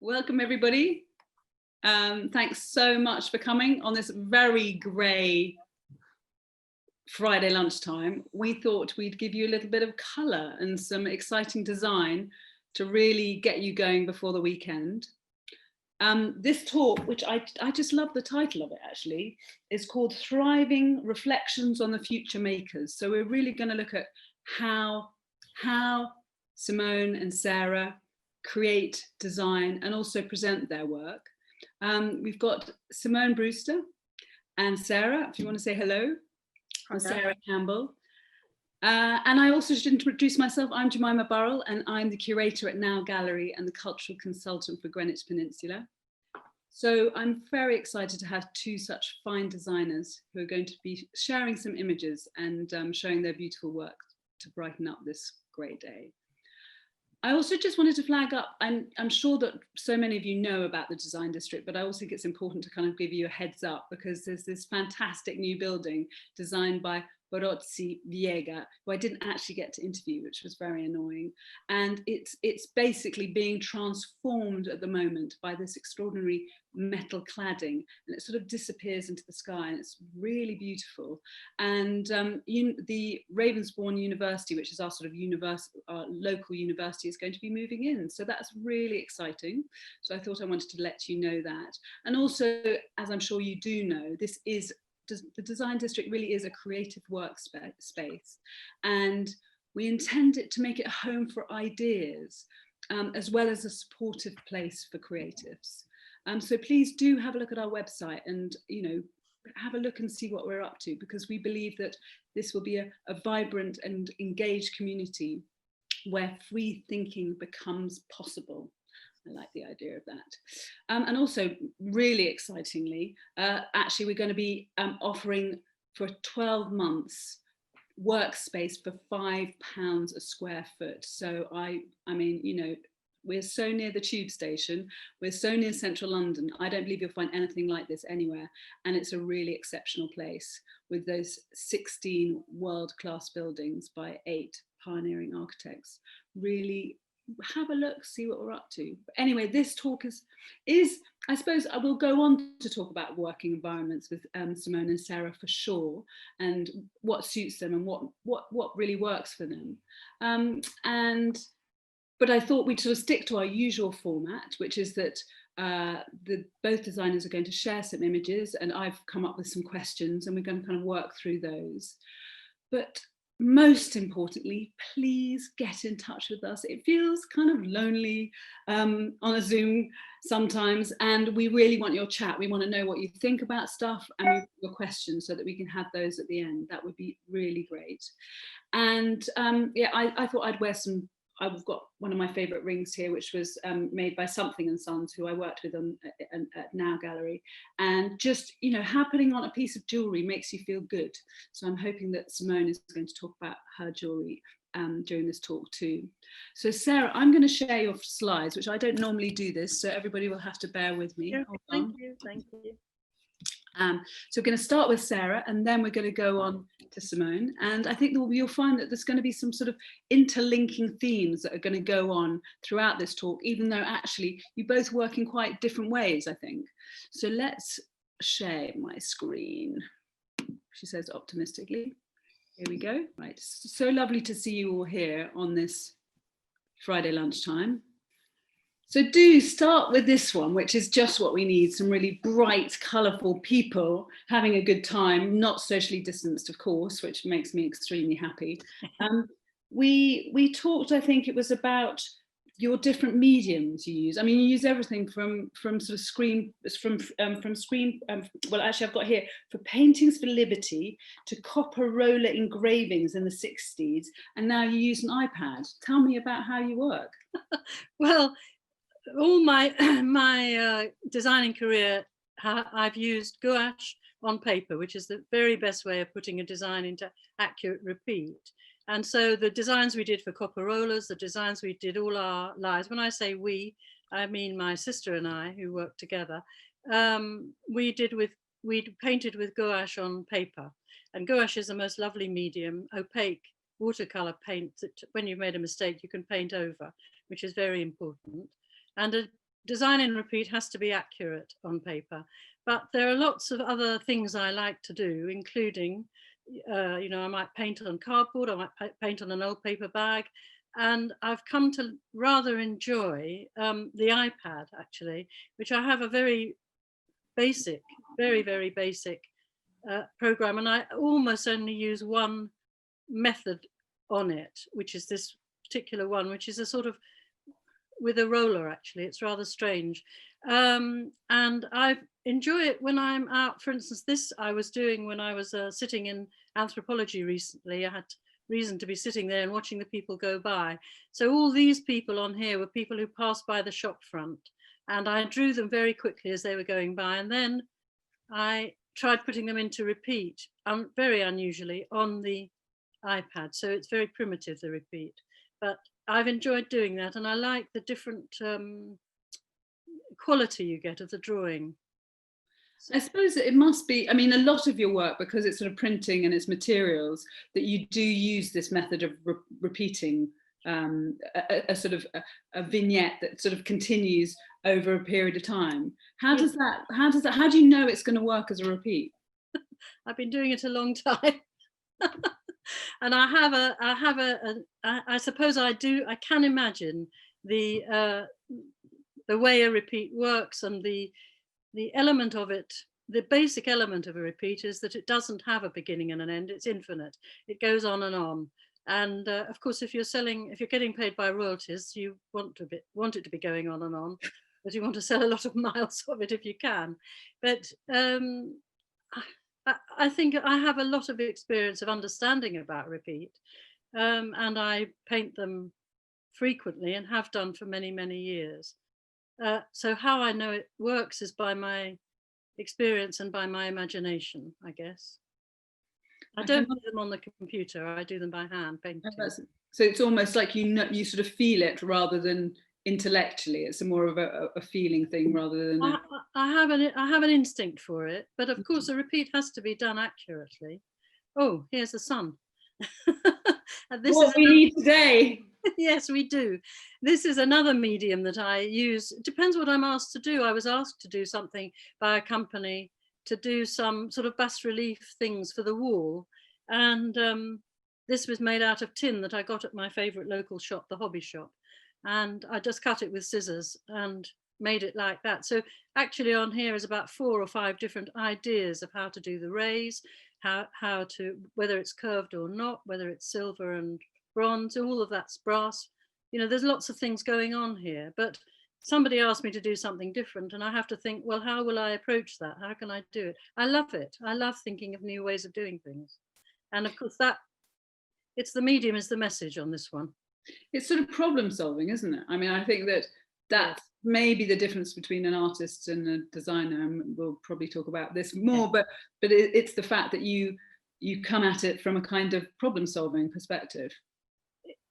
Welcome everybody. Thanks so much for coming on this very grey Friday lunchtime. We thought we'd give you a little bit of colour and some exciting design to really get you going before the weekend. This talk, which I just love the title of it actually, is called Thriving Reflections on the Future Makers. So we're really going to look at how Simone and Sarah create, design and also present their work. We've got Simone Brewster and Sarah, if you want to say hello. I'm Sarah Campbell. And I also should introduce myself. I'm Jemima Burrill and I'm the curator at Now Gallery and the cultural consultant for Greenwich Peninsula. So I'm very excited to have two such fine designers who are going to be sharing some images and showing their beautiful work to brighten up this great day. I also just wanted to flag up, I'm sure that so many of you know about the design district, but I also think it's important to kind of give you a heads up because there's this fantastic new building designed by Bartlett Viega, who I didn't actually get to interview, which was very annoying. And it's basically being transformed at the moment by this extraordinary metal cladding, and it sort of disappears into the sky, and it's really beautiful. And the Ravensbourne University, which is our sort of our local university, is going to be moving in. So that's really exciting. So I thought I wanted to let you know that. And also, as I'm sure you do know, the design district really is a creative workspace, and we intend it to make it a home for ideas, as well as a supportive place for creatives. So please do have a look at our website and, have a look and see what we're up to, because we believe that this will be a vibrant and engaged community where free thinking becomes possible. I like the idea of that. And also, really excitingly, actually, we're going to be offering for 12 months workspace for £5 a square foot. So I mean, we're so near the tube station, we're so near central London. I don't believe you'll find anything like this anywhere. And it's a really exceptional place with those 16 world-class buildings by 8 pioneering architects. Really have a look, see what we're up to. But anyway, this talk is I suppose I will go on to talk about working environments with Simone and Sarah for sure, and what suits them and what really works for them. But I thought we'd sort of stick to our usual format, which is that both designers are going to share some images, and I've come up with some questions, and we're going to kind of work through those. But most importantly, please get in touch with us. It feels kind of lonely on a Zoom sometimes, and we really want your chat. We want to know what you think about stuff and your questions so that we can have those at the end. That would be really great. And yeah, I thought I'd wear some. I've got one of my favourite rings here, which was made by Something & Sons, who I worked with at Now Gallery. And just, how putting on a piece of jewellery makes you feel good. So I'm hoping that Simone is going to talk about her jewellery during this talk too. So Sarah, I'm going to share your slides, which I don't normally do this, so everybody will have to bear with me. Yeah, thank you. So we're going to start with Sarah, and then we're going to go on to Simone. And I think you'll find that there's going to be some sort of interlinking themes that are going to go on throughout this talk, even though actually you both work in quite different ways, I think. So let's share my screen, she says optimistically. Here we go. Right, so lovely to see you all here on this Friday lunchtime. So do start with this one, which is just what we need, some really bright, colourful people having a good time, not socially distanced, of course, which makes me extremely happy. We talked, I think it was about your different mediums you use. I mean, you use everything from sort of well, actually I've got here, for paintings for Liberty to copper roller engravings in the 60s, and now you use an iPad. Tell me about how you work. Well, all my designing career, I've used gouache on paper, which is the very best way of putting a design into accurate repeat. And so the designs we did for copper rollers, the designs we did all our lives, when I say we, I mean my sister and I, who worked together, we painted with gouache on paper. And gouache is the most lovely medium, opaque watercolor paint that when you've made a mistake, you can paint over, which is very important. And design and repeat has to be accurate on paper, but there are lots of other things I like to do, including, you know, I might paint on cardboard, I might paint on an old paper bag, and I've come to rather enjoy the iPad actually, which I have a very basic, very basic program, and I almost only use one method on it, which is this particular one, which is a sort of with a roller. Actually, it's rather strange, and I enjoy it when I'm out. For instance, this I was doing when I was sitting in anthropology recently. I had reason to be sitting there and watching the people go by. So all these people on here were people who passed by the shop front, and I drew them very quickly as they were going by, and then I tried putting them into repeat, very unusually, on the iPad. So it's very primitive, the repeat, but I've enjoyed doing that, and I like the different quality you get of the drawing. I suppose it must be, I mean, a lot of your work, because it's sort of printing and it's materials, that you do use this method of repeating a sort of a vignette that sort of continues over a period of time. How does that, how do you know it's going to work as a repeat? I've been doing it a long time. And I suppose I can imagine the way a repeat works, and the element of it, the basic element of a repeat is that it doesn't have a beginning and an end, it's infinite. It goes on and on. And of course, if you're getting paid by royalties, you want it to be going on and on, but you want to sell a lot of miles of it if you can. But I think I have a lot of experience of understanding about repeat, and I paint them frequently and have done for many years. So how I know it works is by my experience and by my imagination, I guess. I don't do them on the computer, I do them by hand painting. So it's almost like you sort of feel it rather than intellectually. It's more of a feeling thing rather than I have an instinct for it, but of course a repeat has to be done accurately. Oh, here's the sun. This what is we need today. Yes, we do. This is another medium that I use. It depends what I'm asked to do. I was asked to do something by a company to do some sort of bas relief things for the wall, and this was made out of tin that I got at my favorite local shop, the Hobby Shop, and I just cut it with scissors and made it like that. So actually on here is about 4 or 5 different ideas of how to do the rays, how to, whether it's curved or not, whether it's silver and bronze, all of that's brass. You know, there's lots of things going on here, but somebody asked me to do something different and I have to think, well, how will I approach that? How can I do it? I love it. I love thinking of new ways of doing things. And of course it's the medium is the message on this one. It's sort of problem solving, isn't it? I mean, I think that's maybe the difference between an artist and a designer, and we'll probably talk about this more, but it's the fact that you come at it from a kind of problem solving perspective.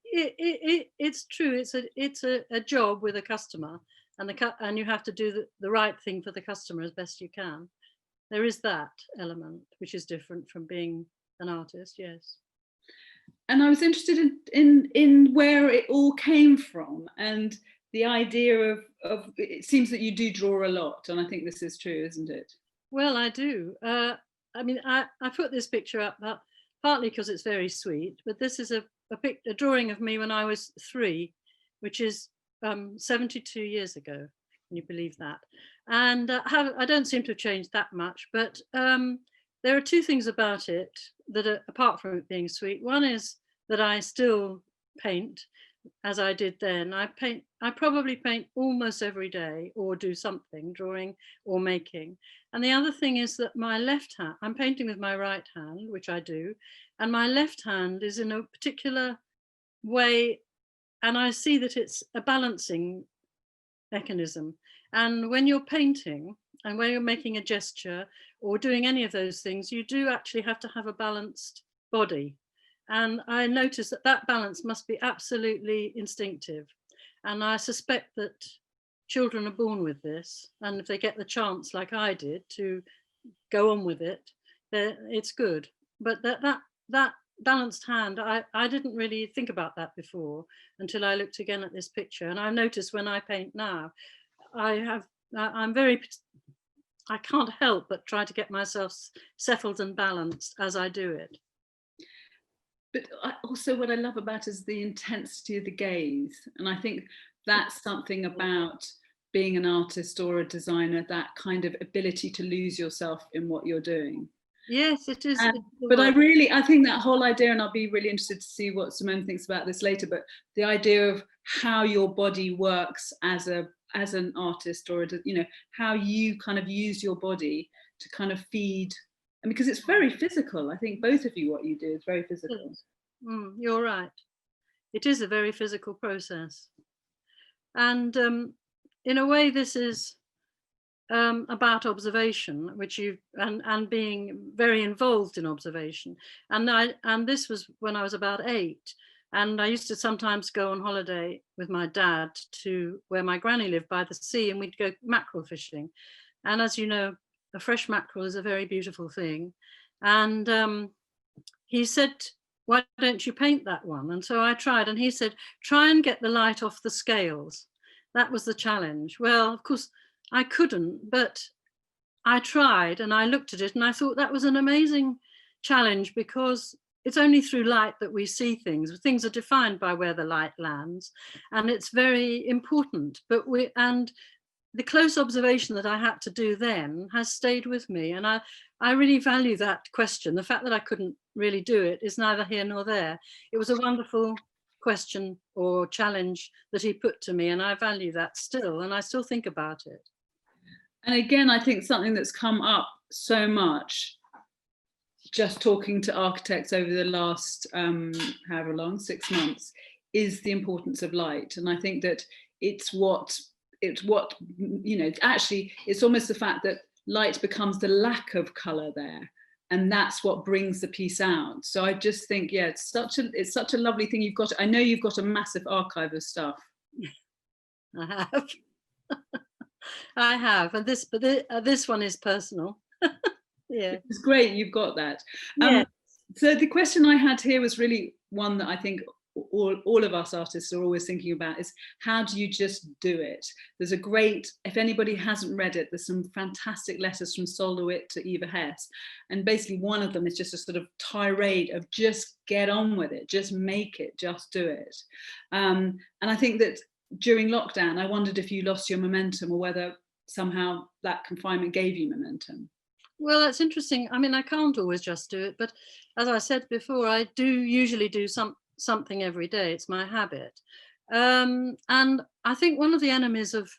It's true. It's a job with a customer, and you have to do the right thing for the customer as best you can. There is that element which is different from being an artist, yes. And I was interested in where it all came from, and the idea of it seems that you do draw a lot, and I think this is true, isn't it? Well, I do. I mean, I put this picture up partly because it's very sweet, but this is a drawing of me when I was 3, which is 72 years ago. Can you believe that? And I don't seem to have changed that much, but there are 2 things about it that are, apart from it being sweet. One is that I still paint as I did then. I probably paint almost every day or do something, drawing or making. And the other thing is that my left hand, I'm painting with my right hand, which I do, and my left hand is in a particular way, and I see that it's a balancing mechanism. And when you're painting and when you're making a gesture or doing any of those things, you do actually have to have a balanced body. And I notice that balance must be absolutely instinctive. And I suspect that children are born with this. And if they get the chance, like I did, to go on with it, it's good. But that balanced hand, I didn't really think about that before until I looked again at this picture. And I noticed when I paint now, I can't help but try to get myself settled and balanced as I do it. But also what I love about is the intensity of the gaze. And I think that's something about being an artist or a designer, that kind of ability to lose yourself in what you're doing. Yes, it is. But I think that whole idea, and I'll be really interested to see what Simone thinks about this later, but the idea of how your body works as an artist, or how you kind of use your body to kind of feed, and because it's very physical. I think both of you, what you do is very physical. You're right. It is a very physical process. And in a way, this is about observation, which and being very involved in observation. And this was when I was about 8. And I used to sometimes go on holiday with my dad to where my granny lived by the sea, and we'd go mackerel fishing. And as you know, a fresh mackerel is a very beautiful thing. And he said, "Why don't you paint that one?" And so I tried, and he said, "Try and get the light off the scales." That was the challenge. Well, of course, I couldn't, but I tried, and I looked at it, and I thought that was an amazing challenge, because it's only through light that we see things. Things are defined by where the light lands, and it's very important. And the close observation that I had to do then has stayed with me, and I really value that question. The fact that I couldn't really do it is neither here nor there. It was a wonderful question or challenge that he put to me, and I value that still, and I still think about it. And again, I think something that's come up so much, just talking to architects over the last, however long, 6 months, is the importance of light. And I think that it's what, actually, it's almost the fact that light becomes the lack of colour there. And that's what brings the piece out. So I just think, yeah, it's such a lovely thing you've got. I know you've got a massive archive of stuff. I have. I have, and this one is personal. Yeah, it's great you've got that. Yeah. So the question I had here was really one that I think all of us artists are always thinking about, is how do you just do it? There's a great, if anybody hasn't read it, there's some fantastic letters from Sol DeWitt to Eva Hess, and basically one of them is just a sort of tirade of just get on with it, just make it, just do it. And I think that during lockdown, I wondered if you lost your momentum, or whether somehow that confinement gave you momentum. Well, that's interesting. I mean, I can't always just do it, but as I said before, I do usually do something every day. It's my habit. And I think one of the enemies of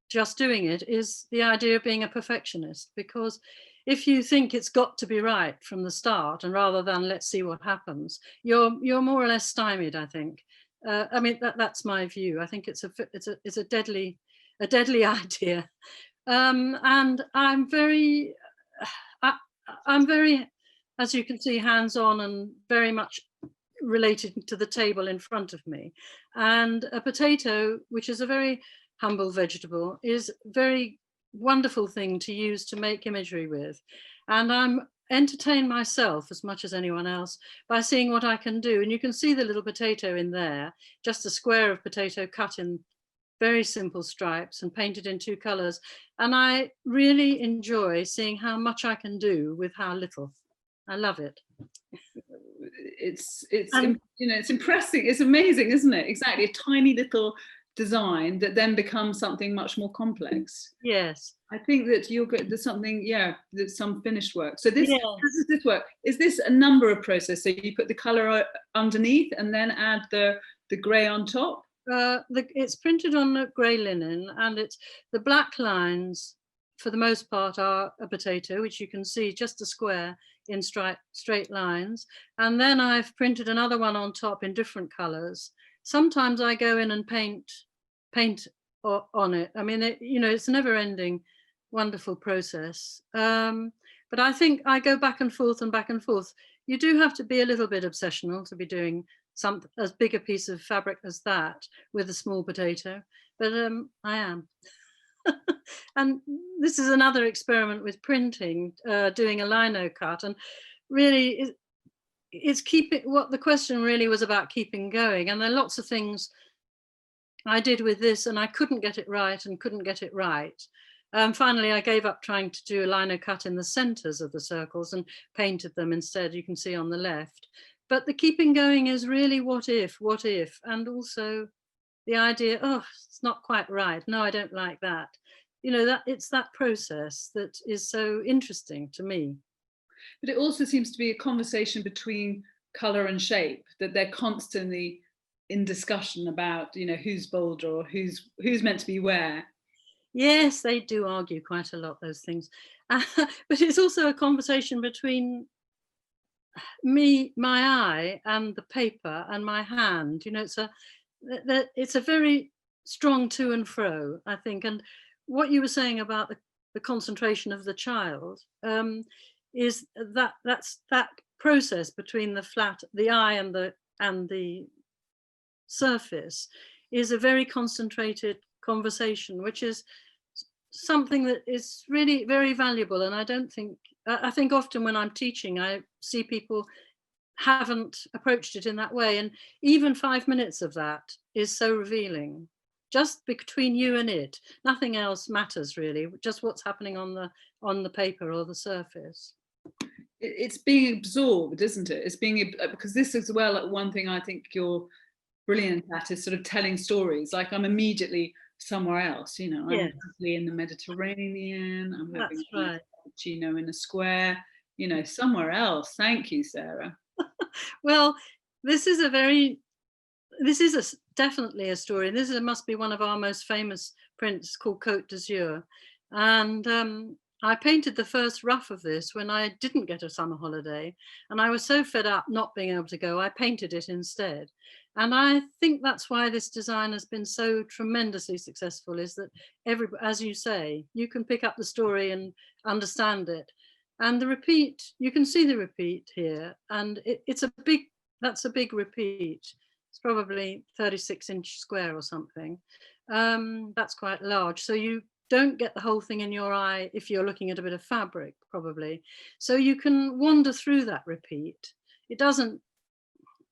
just doing it is the idea of being a perfectionist, because if you think it's got to be right from the start, and rather than let's see what happens, you're more or less stymied, I think. I mean, that's my view. I think it's a deadly idea. And I'm very, as you can see, hands-on and very much related to the table in front of me. And a potato, which is a very humble vegetable, is a very wonderful thing to use to make imagery with. And I'm entertain myself as much as anyone else by seeing what I can do. And you can see the little potato in there, just a square of potato cut in very simple stripes and painted in 2 colors. And I really enjoy seeing how much I can do with how little. I love it. It's impressive. It's amazing, isn't it? Exactly, a tiny little design that then becomes something much more complex. Yes. I think that there's something, there's some finished work. So this, yes. How does this work? Is this a number of process? So you put the color underneath and then add the gray on top? It's printed on grey linen, and it's the black lines for the most part are a potato, which you can see just a square in straight lines. And then I've printed another one on top in different colors. Sometimes I go in and paint on it. I mean, it's a never ending, wonderful process. But I think I go back and forth and back and forth. You do have to be a little bit obsessional to be doing as big a piece of fabric as that with a small potato, but I am. And this is another experiment with printing, doing a lino cut, and really it's keeping, what the question really was about, keeping going. And there are lots of things I did with this, and I couldn't get it right and couldn't get it right. Finally, I gave up trying to do a lino cut in the centers of the circles and painted them instead, you can see on the left. But the keeping going is really what if, and also the idea, oh, it's not quite right. No, I don't like that. You know, that it's that process that is so interesting to me. But it also seems to be a conversation between color and shape, that they're constantly in discussion about, you know, who's bolder or who's meant to be where. Yes, they do argue quite a lot, those things. But it's also a conversation between me, my eye, and the paper, and my hand. You know, it's a very strong to and fro, I think. And what you were saying about the concentration of the child is that's that process between the eye and the surface is a very concentrated conversation, which is something that is really very valuable. And I think often when I'm teaching, I see people haven't approached it in that way. And even 5 minutes of that is so revealing, just between you and it. Nothing else matters really, just what's happening on the paper or the surface. It's being absorbed, isn't it? It's being, because this is, well, one thing I think you're brilliant at is sort of telling stories. Like I'm immediately somewhere else, you know, Yes. I'm actually in the Mediterranean, I'm living That's right. in a square, you know, somewhere else. Thank you, Sarah. Well, this is definitely a story. Must be one of our most famous prints, called Cote D'azur. And I painted the first rough of this when I didn't get a summer holiday, and I was so fed up not being able to go, I painted it instead. And I think that's why this design has been so tremendously successful, is that as you say, you can pick up the story and understand it. And the repeat, you can see the repeat here, and that's a big repeat. It's probably 36-inch square or something. That's quite large. So you don't get the whole thing in your eye if you're looking at a bit of fabric, probably. So you can wander through that repeat. It doesn't,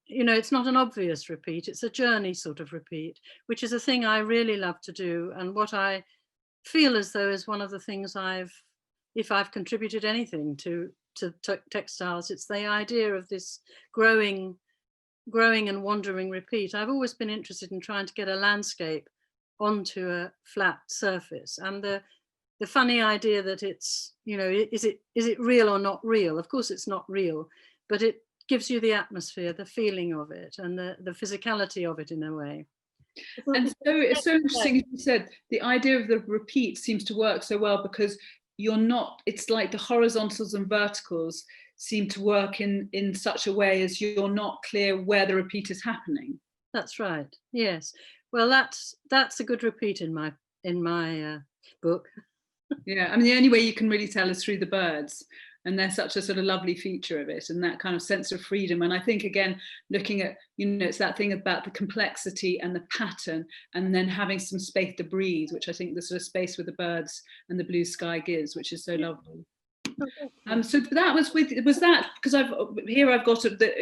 you know, it's not an obvious repeat. It's a journey sort of repeat, which is a thing I really love to do. And what I feel as though is one of the things if I've contributed anything to textiles, it's the idea of this growing and wandering repeat. I've always been interested in trying to get a landscape onto a flat surface, and the funny idea that it's, you know, is it real or not real? Of course it's not real, but it gives you the atmosphere, the feeling of it, and the physicality of it in a way. And so it's so interesting, as you said, the idea of the repeat seems to work so well, because it's like the horizontals and verticals seem to work in such a way as you're not clear where the repeat is happening. That's right. Yes. Well, that's a good repeat in my book. Yeah, I mean, the only way you can really tell is through the birds, and they're such a sort of lovely feature of it, and that kind of sense of freedom. And I think, again, looking at, you know, it's that thing about the complexity and the pattern, and then having some space to breathe, which I think the sort of space with the birds and the blue sky gives, which is so lovely. So that was that because I've got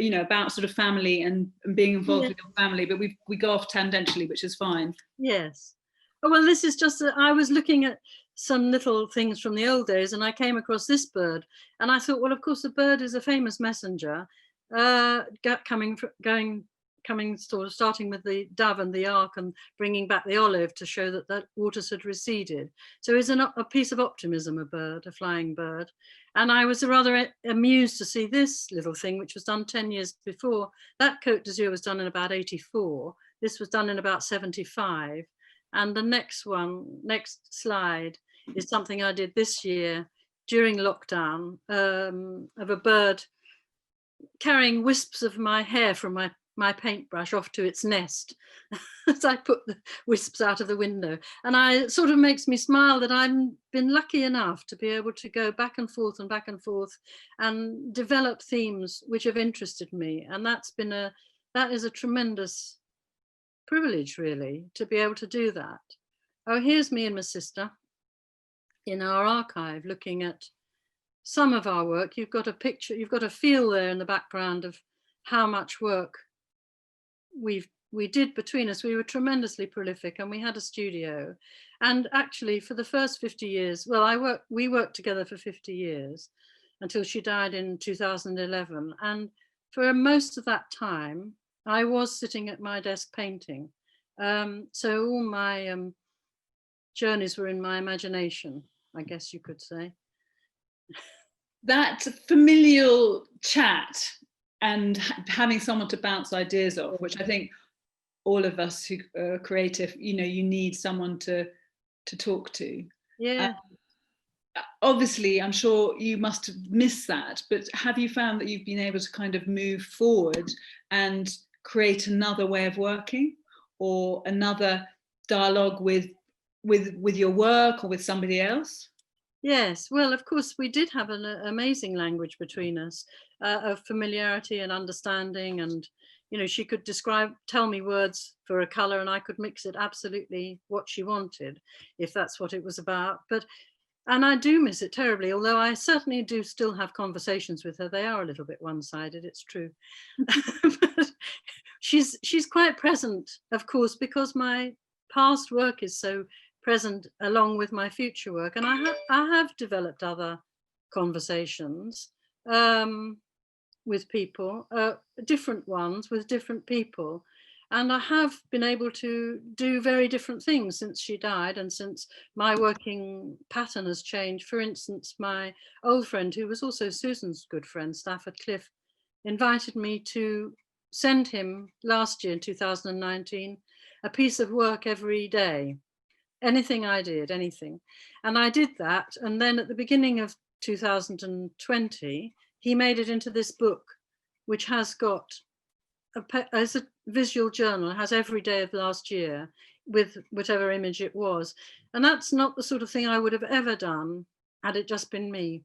you know, about sort of family and being involved with your family, but we go off tangentially, which is fine. Yes. Oh, well, this is just I was looking at some little things from the old days, and I came across this bird, and I thought, well, of course, the bird is a famous messenger, starting with the dove and the ark and bringing back the olive to show that the waters had receded. So it's a piece of optimism, a flying bird. And I was rather amused to see this little thing, which was done 10 years before. That Cote d'Azur was done in about 84. This was done in about 75. And the next slide, is something I did this year during lockdown, of a bird carrying wisps of my hair from my paintbrush off to its nest as I put the wisps out of the window. And it sort of makes me smile that I've been lucky enough to be able to go back and forth and develop themes which have interested me. And that is a tremendous privilege, really, to be able to do that. Oh, here's me and my sister in our archive looking at some of our work. You've got a picture, you've got a feel there in the background of how much work we've we did between us, we were tremendously prolific, and we had a studio. And actually, for the first 50 years, well, we worked together for 50 years until she died in 2011. And for most of that time, I was sitting at my desk painting. So all my journeys were in my imagination, I guess you could say. That familial chat and having someone to bounce ideas off, which I think all of us who are creative, you know, you need someone to talk to. Yeah. Obviously, I'm sure you must have missed that, but have you found that you've been able to kind of move forward and create another way of working, or another dialogue with your work or with somebody else? Yes, well, of course, we did have an amazing language between us, of familiarity and understanding. And, you know, she could tell me words for a colour, and I could mix it absolutely what she wanted, if that's what it was about. And I do miss it terribly, although I certainly do still have conversations with her. They are a little bit one-sided, it's true. But she's quite present, of course, because my past work is so present along with my future work. And I have developed other conversations with people, different ones with different people. And I have been able to do very different things since she died, and since my working pattern has changed. For instance, my old friend, who was also Susan's good friend, Stafford Cliff, invited me to send him last year in 2019 a piece of work every day. Anything I did, anything. And I did that. And then at the beginning of 2020, he made it into this book, which has got as a visual journal, has every day of last year with whatever image it was. And that's not the sort of thing I would have ever done had it just been me.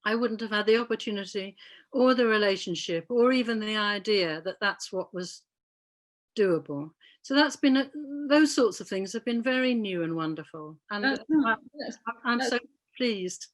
I wouldn't have had the opportunity or the relationship or even the idea that that's what was doable. So that's been, those sorts of things have been very new and wonderful. And I'm so pleased.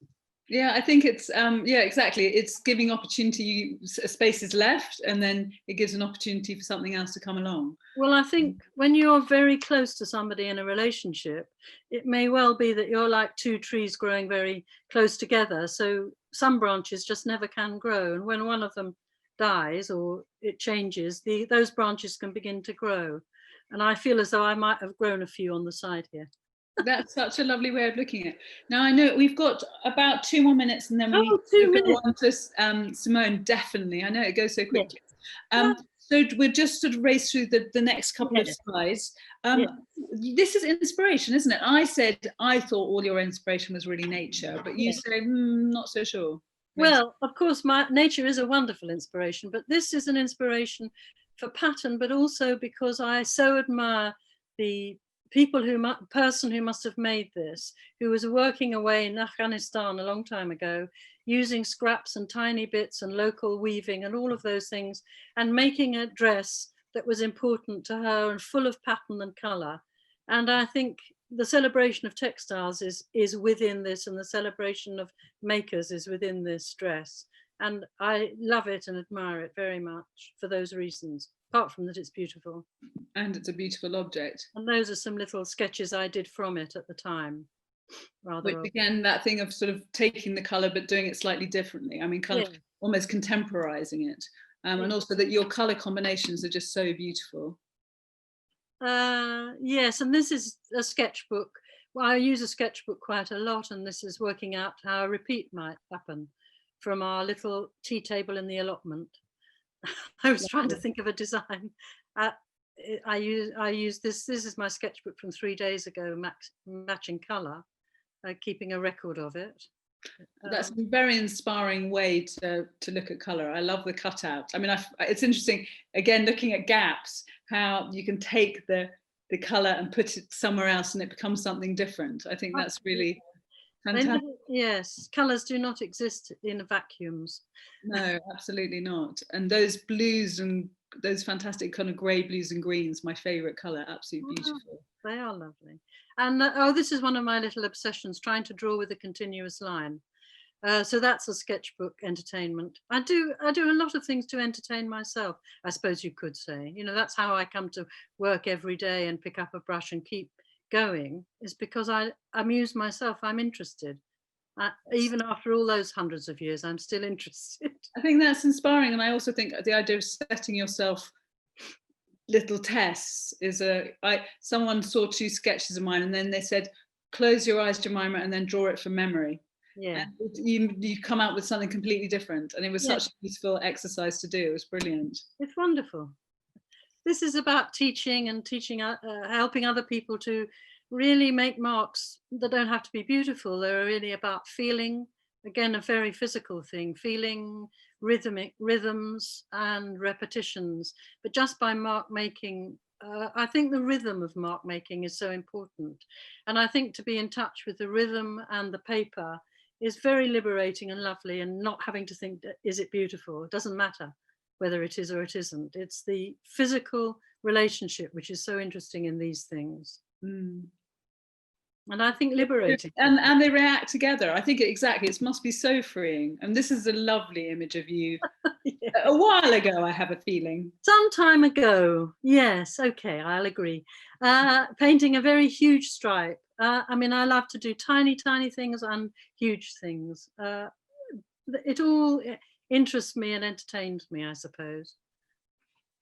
Yeah, I think it's, yeah, exactly. It's giving opportunity, spaces left, and then it gives an opportunity for something else to come along. Well, I think when you're very close to somebody in a relationship, it may well be that you're like two trees growing very close together. So some branches just never can grow. And when one of them dies or it changes, those branches can begin to grow. And I feel as though I might have grown a few on the side here. That's such a lovely way of looking at it. Now, I know we've got about 2 more minutes, and then we go on to Simone, definitely. I know it goes so quickly. Yeah. So we'll just sort of race through the next couple of slides. This is inspiration, isn't it? I said I thought all your inspiration was really nature, but you say, not so sure. Well, of course, nature is a wonderful inspiration, but this is an inspiration for pattern, but also because I so admire the person who must have made this, who was working away in Afghanistan a long time ago, using scraps and tiny bits and local weaving and all of those things, and making a dress that was important to her and full of pattern and colour. And I think the celebration of textiles is within this, and the celebration of makers is within this dress. And I love it and admire it very much for those reasons, apart from that it's beautiful. And it's a beautiful object. And those are some little sketches I did from it at the time. Which again, that thing of sort of taking the colour but doing it slightly differently. I mean, kind of almost contemporising it. And also that your colour combinations are just so beautiful. Yes, and this is a sketchbook. Well, I use a sketchbook quite a lot, and this is working out how a repeat might happen from our little tea table in the allotment. I was trying to think of a design. I use this. This is my sketchbook from 3 days ago, matching colour, keeping a record of it. That's a very inspiring way to look at colour. I love the cutout. I mean, it's interesting, again, looking at gaps, how you can take the colour and put it somewhere else and it becomes something different. I think that's really fantastic. Yes, colours do not exist in vacuums. No, absolutely not. And those blues and those fantastic kind of grey blues and greens, my favourite colour, absolutely beautiful. They are lovely. And this is one of my little obsessions, trying to draw with a continuous line. So that's a sketchbook entertainment. I do a lot of things to entertain myself, I suppose you could say. You know, that's how I come to work every day and pick up a brush and keep going, is because I amuse myself. I'm interested. Even after all those hundreds of years, I'm still interested. I think that's inspiring, and I also think the idea of setting yourself little tests is someone saw 2 sketches of mine and then they said, close your eyes, Jemima, and then draw it from memory. Yeah. And you come out with something completely different, and it was such a useful exercise to do. It was brilliant. It's wonderful. This is about teaching and helping other people to really make marks that don't have to be beautiful. They're really about feeling, again, a very physical thing, feeling, rhythms and repetitions. But just by mark making, I think the rhythm of mark making is so important. And I think to be in touch with the rhythm and the paper is very liberating and lovely, and not having to think, is it beautiful? It doesn't matter whether it is or it isn't. It's the physical relationship which is so interesting in these things. Mm. And I think liberating. And they react together. I think it must be so freeing. And this is a lovely image of you. Yeah. A while ago, I have a feeling. Some time ago, yes, okay, I'll agree. Painting a very huge stripe. I mean, I love to do tiny, tiny things and huge things. It all interests me and entertains me, I suppose.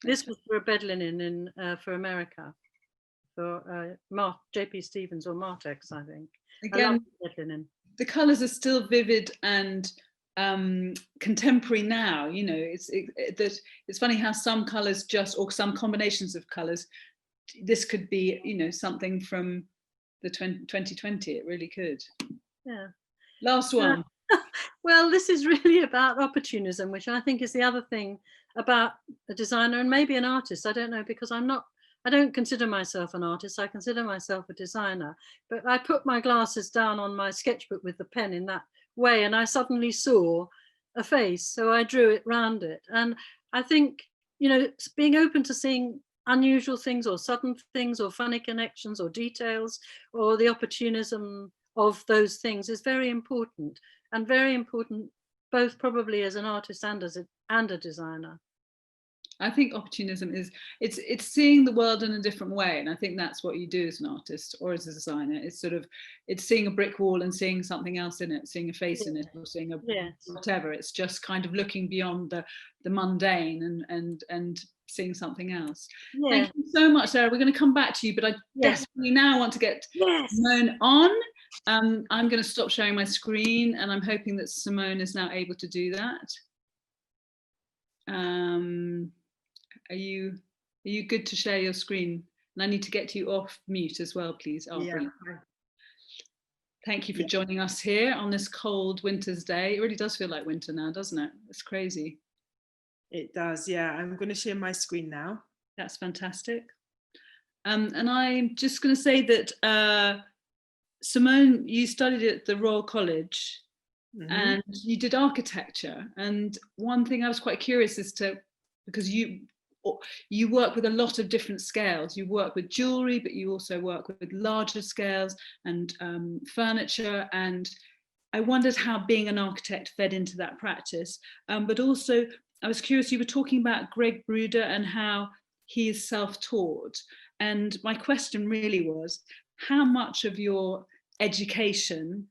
This was for a bed linen for America, for J.P. Stevens or Martex, I think. Again, bed linen. The colours are still vivid and contemporary now. You know, it's funny how some colours or some combinations of colours, this could be, you know, something from the 2020. It really could. Yeah. Last one. Well, this is really about opportunism, which I think is the other thing about a designer and maybe an artist. I don't know, because I don't consider myself an artist. I consider myself a designer. But I put my glasses down on my sketchbook with the pen in that way, and I suddenly saw a face. So I drew it round it. And I think, you know, being open to seeing unusual things or sudden things or funny connections or details or the opportunism of those things is very important, and very important both probably as an artist and a designer. I think opportunism is it's seeing the world in a different way, and I think that's what you do as an artist or as a designer. It's seeing a brick wall and seeing something else in it, seeing a face in it, or seeing whatever. It's just kind of looking beyond the mundane and seeing something else. Thank you so much, Sarah. We're going to come back to you, but I desperately now want to get Simone on. I'm going to stop sharing my screen, and I'm hoping that Simone is now able to do that. Are you good to share your screen? And I need to get you off mute as well, please. Oh, yeah. Thank you for joining us here on this cold winter's day. It really does feel like winter now, doesn't it? It's crazy. It does, yeah. I'm going to share my screen now. That's fantastic. And I'm just going to say that Simone, you studied at the Royal College. Mm-hmm. And you did architecture. And one thing I was quite curious as to, because you work with a lot of different scales. You work with jewellery, but you also work with larger scales and furniture. And I wondered how being an architect fed into that practice. But also, I was curious, you were talking about Greg Bruder and how he is self-taught. And my question really was, how much of your education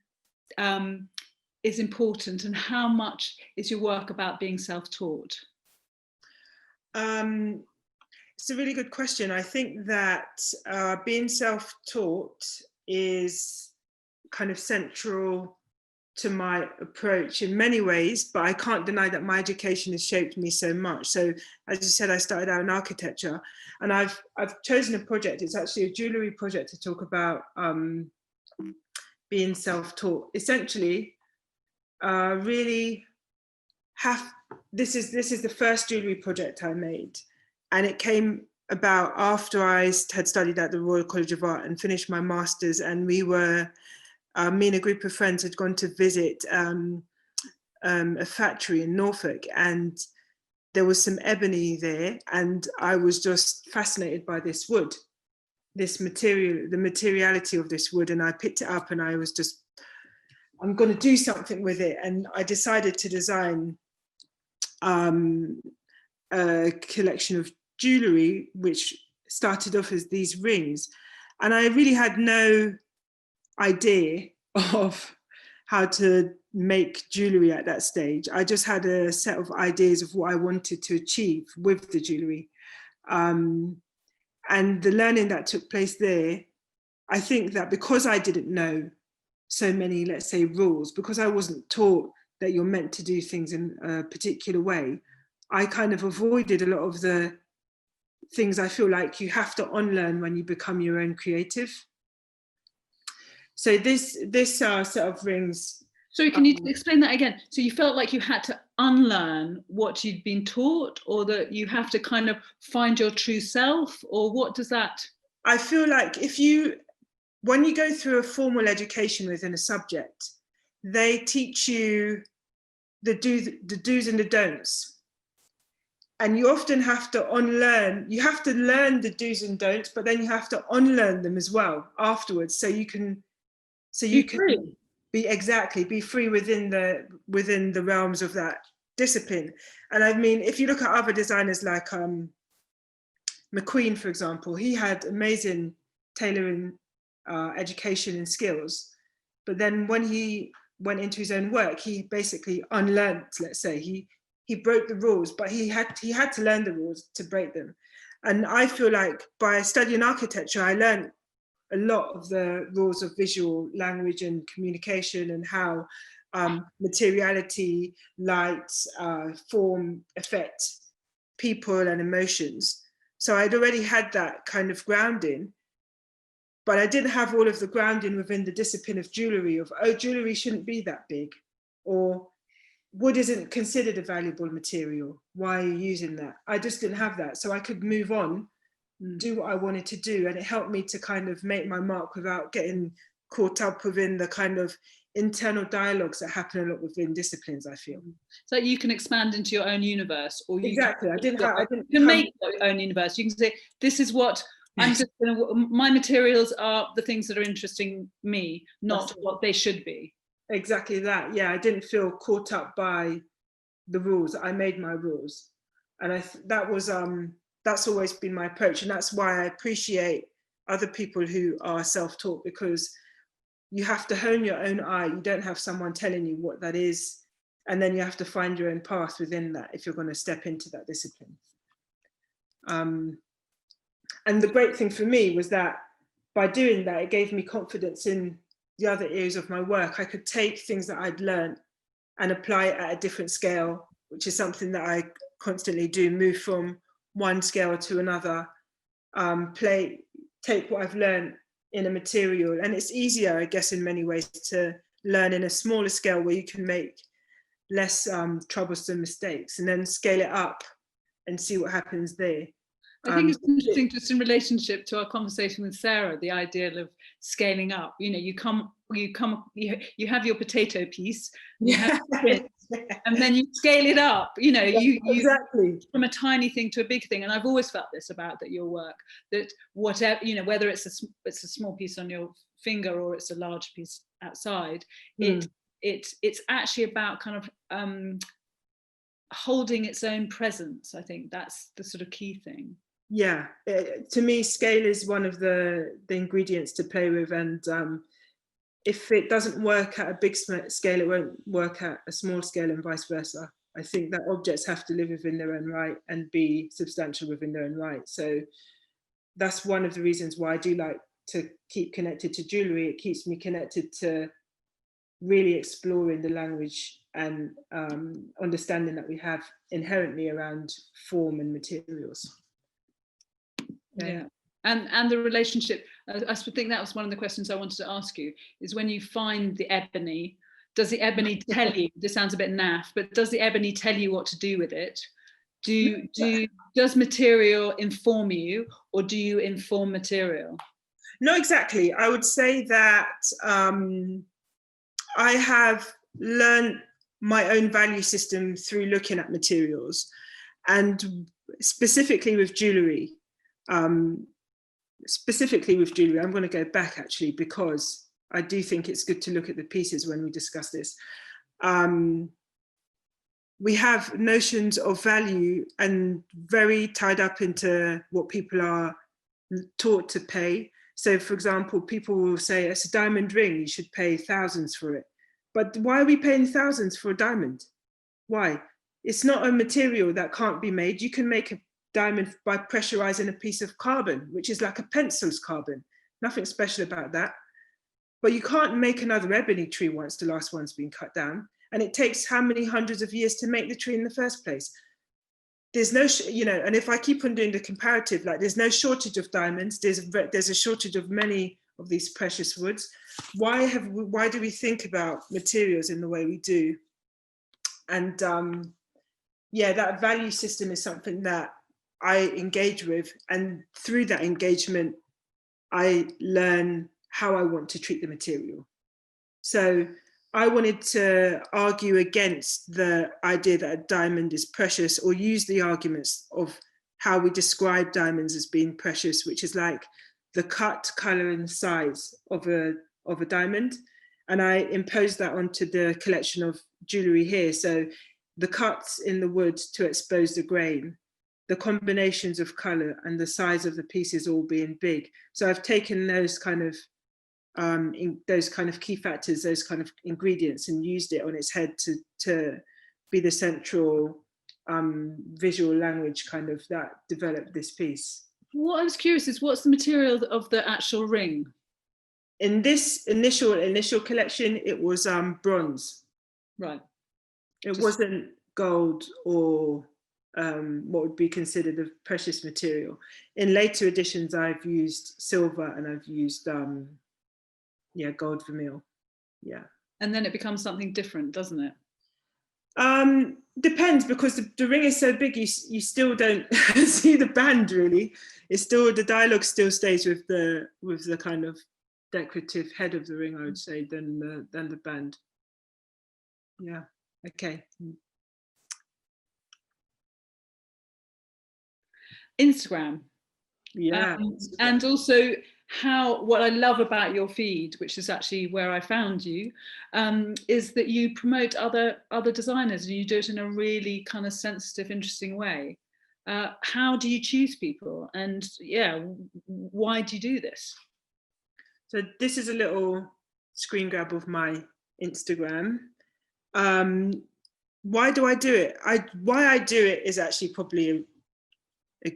is important, and how much is your work about being self-taught? It's a really good question. I think that being self-taught is kind of central to my approach in many ways, but I can't deny that my education has shaped me so much. So as you said, I started out in architecture, and I've chosen a project. It's actually a jewellery project to talk about being self-taught. Essentially, this is the first jewellery project I made, and it came about after I had studied at the Royal College of Art and finished my master's, and we were me and a group of friends had gone to visit a factory in Norfolk, and there was some ebony there, and I was just fascinated by this wood, this material, the materiality of this wood, and I picked it up and I was just I'm going to do something with it. And I decided to design a collection of jewellery, which started off as these rings. And I really had no idea of how to make jewellery at that stage. I just had a set of ideas of what I wanted to achieve with the jewellery. And the learning that took place there, I think that because I didn't know so many, let's say, rules, because I wasn't taught that you're meant to do things in a particular way, I kind of avoided a lot of the things I feel like you have to unlearn when you become your own creative. So this set of rings. So can you explain that again? So you felt like you had to unlearn what you'd been taught, or that you have to kind of find your true self, or what does that? I feel like when you go through a formal education within a subject, they teach you the do's and the don'ts. And you often have to unlearn, you have to learn the do's and don'ts, but then you have to unlearn them as well afterwards. So you can be free within the realms of that discipline. And I mean, if you look at other designers like McQueen, for example, he had amazing tailoring education and skills, but then when he went into his own work, he basically unlearned, let's say, he broke the rules, but he had to learn the rules to break them. And I feel like by studying architecture, I learned a lot of the rules of visual language and communication, and how materiality, light, form affect people and emotions. So I'd already had that kind of grounding, but I didn't have all of the grounding within the discipline of jewellery, of, oh, jewellery shouldn't be that big, or wood isn't considered a valuable material, why are you using that? I just didn't have that. So I could move on, do what I wanted to do. And it helped me to kind of make my mark without getting caught up within the kind of internal dialogues that happen a lot within disciplines, I feel. So you can expand into your own universe, or you exactly. You can make your own universe. You can say, this is what I'm just going to, my materials are the things that are interesting me, not what they should be. Exactly that. Yeah, I didn't feel caught up by the rules. I made my rules, and that's always been my approach, and that's why I appreciate other people who are self-taught, because you have to hone your own eye. You don't have someone telling you what that is, and then you have to find your own path within that if you're going to step into that discipline. And the great thing for me was that by doing that, it gave me confidence in the other areas of my work. I could take things that I'd learned and apply it at a different scale, which is something that I constantly do, move from one scale to another, take what I've learned in a material. And it's easier, I guess, in many ways to learn in a smaller scale where you can make less troublesome mistakes, and then scale it up and see what happens there. I think it's interesting, just in relationship to our conversation with Sarah, the idea of scaling up. You know, you have your potato piece, and then you scale it up. You know, you exactly, from a tiny thing to a big thing. And I've always felt this about your work, that whatever, you know, whether it's a small piece on your finger or it's a large piece outside, it's actually about kind of holding its own presence. I think that's the sort of key thing. Yeah, to me, scale is one of the ingredients to play with, and if it doesn't work at a big scale, it won't work at a small scale, and vice versa. I think that objects have to live within their own right and be substantial within their own right. So that's one of the reasons why I do like to keep connected to jewellery. It keeps me connected to really exploring the language and understanding that we have inherently around form and materials. Yeah. And the relationship, I think that was one of the questions I wanted to ask you, is when you find the ebony, does the ebony tell you, this sounds a bit naff, but does the ebony tell you what to do with it? Does material inform you, or do you inform material? No, exactly. I would say that I have learned my own value system through looking at materials, and specifically with jewellery. I'm going to go back actually, because I do think it's good to look at the pieces when we discuss this. We have notions of value and very tied up into what people are taught to pay. So for example, people will say it's a diamond ring, you should pay thousands for it. But why are we paying thousands for a diamond? Why? It's not a material that can't be made. You can make a diamond by pressurizing a piece of carbon, which is like a pencil's carbon. Nothing special about that. But you can't make another ebony tree once the last one's been cut down. And it takes how many hundreds of years to make the tree in the first place? There's no, and if I keep on doing the comparative, like there's no shortage of diamonds, there's a shortage of many of these precious woods. Why do we think about materials in the way we do? And yeah, that value system is something that I engage with. And through that engagement, I learn how I want to treat the material. So I wanted to argue against the idea that a diamond is precious, or use the arguments of how we describe diamonds as being precious, which is like the cut, color, and size of a diamond. And I imposed that onto the collection of jewellery here. So the cuts in the wood to expose the grain, the combinations of color, and the size of the pieces all being big. So I've taken those kind of key factors, those kind of ingredients, and used it on its head to be the central visual language kind of that developed this piece. What I was curious is, what's the material of the actual ring? In this initial collection, it was bronze. Right. It wasn't gold or what would be considered a precious material. In later editions, I've used silver and I've used gold vermeil. Yeah. And then it becomes something different, doesn't it? Depends, because the ring is so big, you still don't see the band really. It's still, the dialogue still stays with the kind of decorative head of the ring, I would say, than the band. Yeah. Okay. Instagram. Yeah. And also what I love about your feed, which is actually where I found you, is that you promote other designers, and you do it in a really kind of sensitive, interesting way. How do you choose people? And yeah, why do you do this? So this is a little screen grab of my Instagram. Why do I do it? Why I do it is actually probably a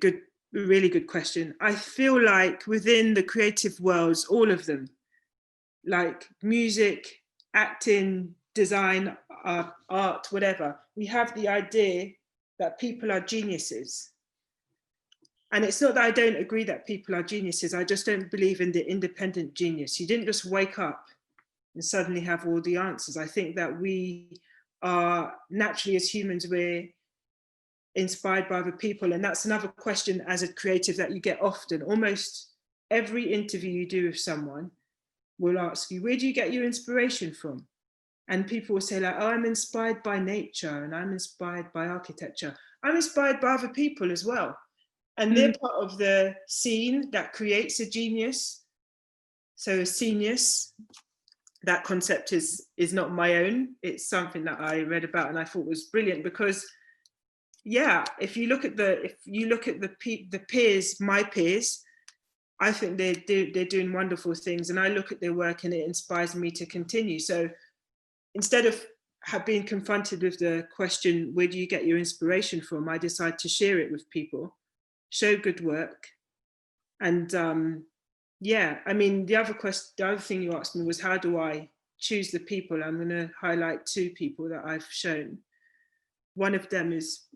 really good question. I feel like within the creative worlds, all of them, like music, acting, design, art, whatever, we have the idea that people are geniuses. And it's not that I don't agree that people are geniuses, I just don't believe in the independent genius. You didn't just wake up and suddenly have all the answers. I think that we are naturally, as humans, we're inspired by other people. And that's another question as a creative that you get often. Almost every interview you do with someone will ask you, where do you get your inspiration from? And people will say like, oh, I'm inspired by nature, and I'm inspired by architecture. I'm inspired by other people as well. And they're part of the scene that creates a genius. So a genius, that concept is not my own. It's something that I read about and I thought was brilliant, because yeah, if you look at the peers, my peers, I think they're doing wonderful things, and I look at their work and it inspires me to continue. So instead of being confronted with the question, where do you get your inspiration from? I decide to share it with people, show good work. And yeah, I mean, the other thing you asked me was, how do I choose the people? I'm going to highlight two people that I've shown. One of them is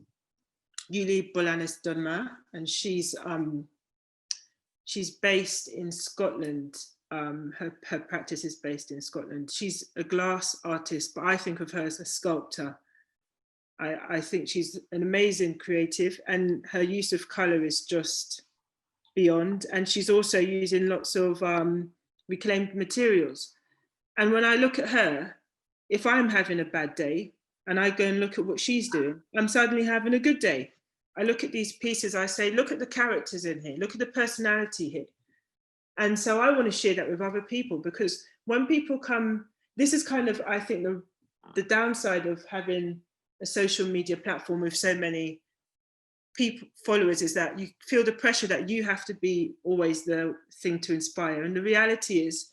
Yuli Bolanes-Donma, and she's based in Scotland. Her practice is based in Scotland. She's a glass artist, but I think of her as a sculptor. I think she's an amazing creative, and her use of color is just beyond. And she's also using lots of reclaimed materials. And when I look at her, if I'm having a bad day and I go and look at what she's doing, I'm suddenly having a good day. I look at these pieces, I say, look at the characters in here, look at the personality here. And so I want to share that with other people, because when people come, this is kind of, I think, the downside of having a social media platform with so many people, followers, is that you feel the pressure that you have to be always the thing to inspire. And the reality is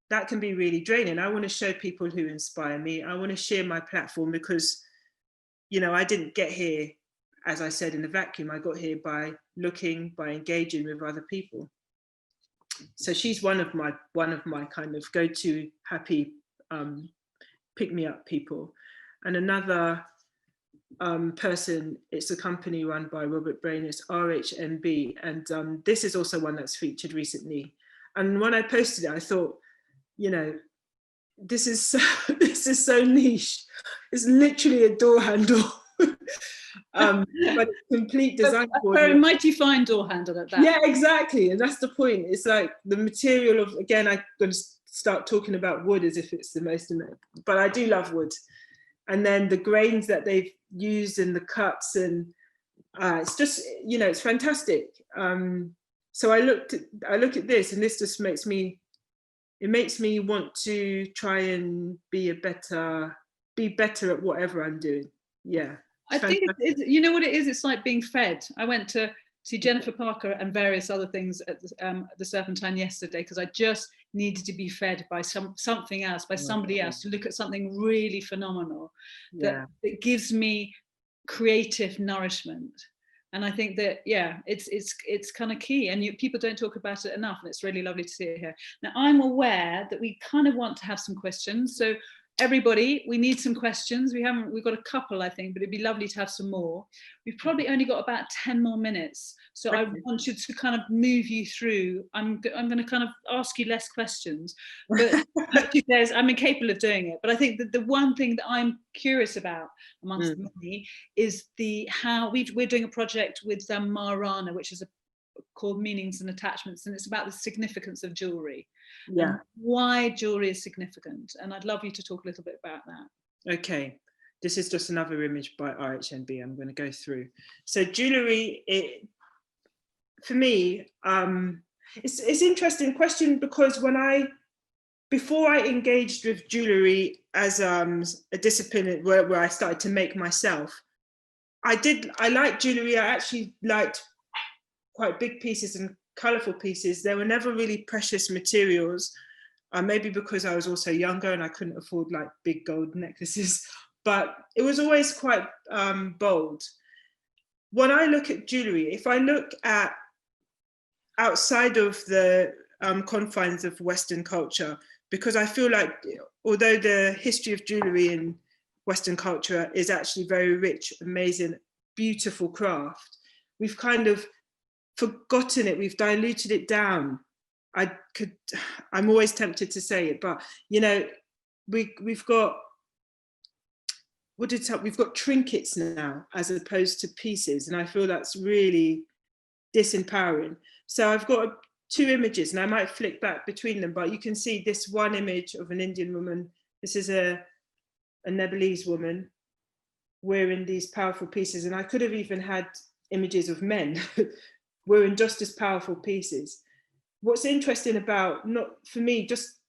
that can be really draining. I want to show people who inspire me. I want to share my platform because, you know, I didn't get here, as I said, in a vacuum. I got here by looking, by engaging with other people. So she's one of my kind of go-to happy pick-me-up people. And another person, it's a company run by Robert Brain, it's RHMB, and this is also one that's featured recently. And when I posted it, I thought, you know, this is so niche. It's literally a door handle. But it's complete design. Very mighty fine door handle at that. Yeah, exactly. And that's the point. It's like the material of, again, I'm going to start talking about wood as if it's the most, but I do love wood. And then the grains that they've used and the cuts, and it's just, you know, it's fantastic. So I look at this, and this just makes me want to try and be better at whatever I'm doing. Yeah. I think it's, you know what it is? It's like being fed. I went to see Jennifer Parker and various other things at the Serpentine yesterday because I just needed to be fed by something else, by somebody else, to look at something really phenomenal that gives me creative nourishment. And I think that, yeah, it's kind of key, and people don't talk about it enough, and it's really lovely to see it here. Now, I'm aware that we kind of want to have some questions, so everybody, we need some questions. We've got a couple, I think, but it'd be lovely to have some more. We've probably only got about 10 more minutes. So okay. I wanted to kind of move you through. I'm going to kind of ask you less questions, but I'm incapable of doing it. But I think that the one thing that I'm curious about amongst many is how we're doing a project with Marana, which is called Meanings and Attachments, and it's about the significance of jewellery. Yeah. Why jewellery is significant, and I'd love you to talk a little bit about that. Okay, this is just another image by RHMB I'm going to go through. So jewellery, for me, it's an interesting question, because before I engaged with jewellery as a discipline where I started to make myself, I liked jewellery. I actually liked quite big pieces and colourful pieces. They were never really precious materials, maybe because I was also younger and I couldn't afford like big gold necklaces, but it was always quite bold. When I look at jewellery, if I look at outside of the confines of Western culture, because I feel like although the history of jewellery in Western culture is actually very rich, amazing, beautiful craft, we've kind of forgotten it, we've diluted it down. I'm always tempted to say it, but you know, we've got trinkets now as opposed to pieces, and I feel that's really disempowering. So I've got two images, and I might flick back between them, but you can see this one image of an Indian woman. This is a Nepalese woman wearing these powerful pieces, and I could have even had images of men wearing just as powerful pieces. What's interesting about, not for me, just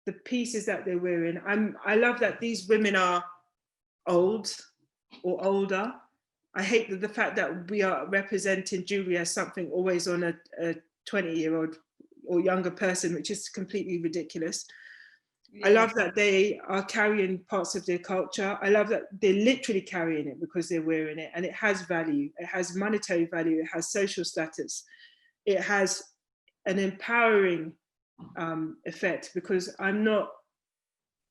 the pieces that they're wearing, I love that these women are old or older. I hate the fact that we are representing jewelry as something always on a 20-year-old or younger person, which is completely ridiculous. Yeah. I love that they are carrying parts of their culture. I love that they're literally carrying it because they're wearing it, and it has value. It has monetary value. It has social status. It has an empowering effect, because I'm not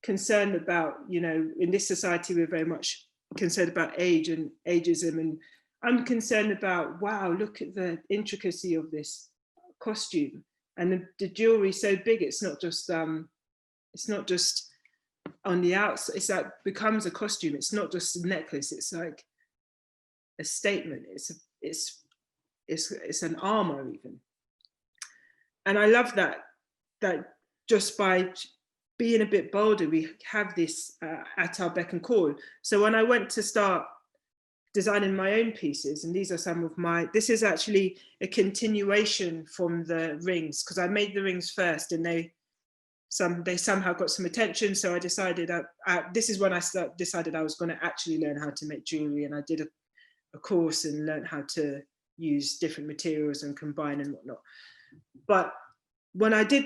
concerned about, you know, in this society, we're very much concerned about age and ageism, and I'm concerned about, wow, look at the intricacy of this costume, and the jewelry so big. It's not just on the outside. It's like becomes a costume. It's not just a necklace. It's like a statement. It's an armor even. And I love that just by being a bit bolder, we have this at our beck and call. So when I went to start designing my own pieces, and these are some of this is actually a continuation from the rings, because I made the rings first, and they somehow got some attention. So I decided this is when I decided I was going to actually learn how to make jewellery, and I did a course and learned how to use different materials and combine and whatnot. But when I did